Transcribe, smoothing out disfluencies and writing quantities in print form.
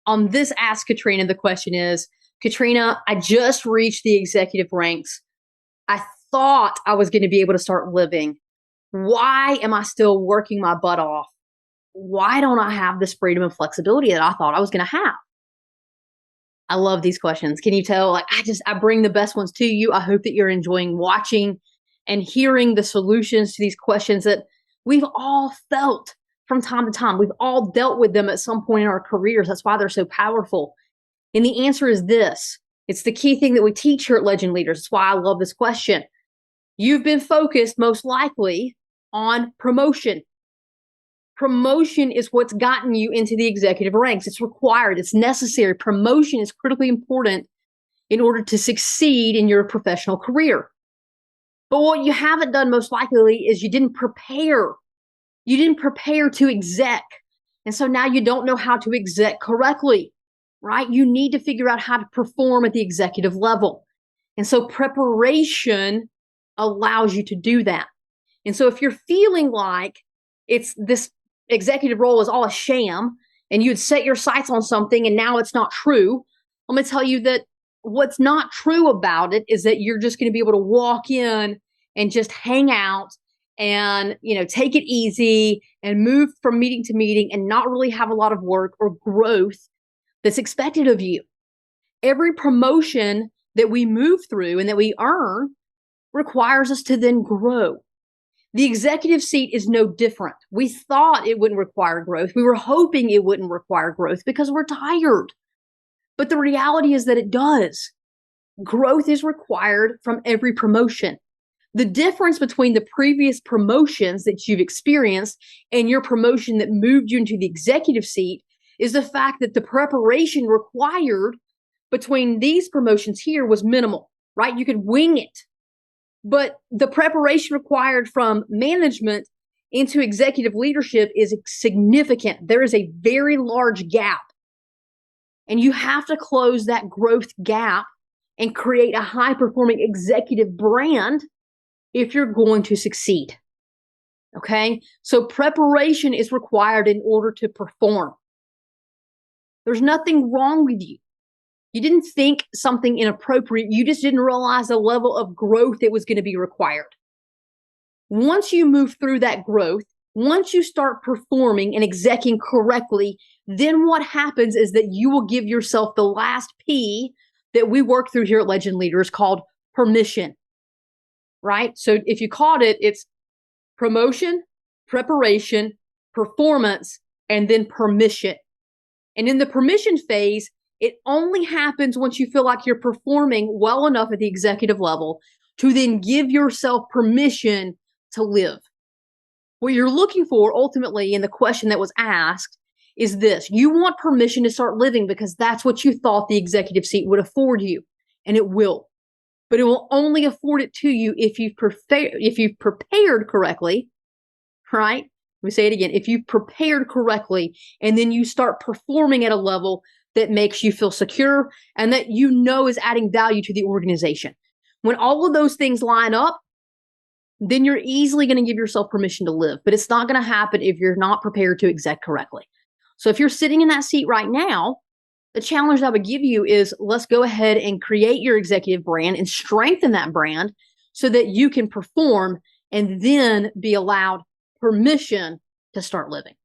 On this Ask Katrina, the question is, Katrina, I just reached the executive ranks. I thought I was going to be able to start living. Why am I still working my butt off? Why don't I have this freedom and flexibility that I thought I was going to have? I love these questions. Can you tell? I bring the best ones to you. I hope that you're enjoying watching and hearing the solutions to these questions that we've all felt from time to time. We've all dealt with them at some point in our careers. That's why they're so powerful. And the answer is this. It's the key thing that we teach here at Legend Leaders. That's why I love this question. You've been focused most likely on promotion. Promotion is what's gotten you into the executive ranks. It's required. It's necessary. Promotion is critically important in order to succeed in your professional career. But what you haven't done most likely is you didn't prepare. You didn't prepare to exec. And so now you don't know how to exec correctly, right? You need to figure out how to perform at the executive level. And so preparation allows you to do that. And so if you're feeling like it's this executive role is all a sham and you'd set your sights on something and now it's not true, I'm going to tell you that what's not true about it is that you're just going to be able to walk in and just hang out and, take it easy and move from meeting to meeting and not really have a lot of work or growth that's expected of you. Every promotion that we move through and that we earn requires us to then grow. The executive seat is no different. We thought it wouldn't require growth. We were hoping it wouldn't require growth because we're tired. But the reality is that it does. Growth is required from every promotion. The difference between the previous promotions that you've experienced and your promotion that moved you into the executive seat is the fact that the preparation required between these promotions here was minimal, right? You could wing it. But the preparation required from management into executive leadership is significant. There is a very large gap. And you have to close that growth gap and create a high-performing executive brand if you're going to succeed. Okay? So preparation is required in order to perform. There's nothing wrong with you. You didn't think something inappropriate. You just didn't realize the level of growth that was going to be required. Once you move through that growth, once you start performing and executing correctly, then what happens is that you will give yourself the last P that we work through here at Legend Leaders called permission, right? So if you caught it, it's promotion, preparation, performance, and then permission. And in the permission phase, it only happens once you feel like you're performing well enough at the executive level to then give yourself permission to live. What you're looking for ultimately in the question that was asked is this. You want permission to start living because that's what you thought the executive seat would afford you, and it will. But it will only afford it to you if you've prepared correctly, right? Let me say it again. If you've prepared correctly and then you start performing at a level that makes you feel secure and that you know is adding value to the organization. When all of those things line up, then you're easily going to give yourself permission to live. But it's not going to happen if you're not prepared to exec correctly. So if you're sitting in that seat right now, the challenge I would give you is let's go ahead and create your executive brand and strengthen that brand so that you can perform and then be allowed permission to start living.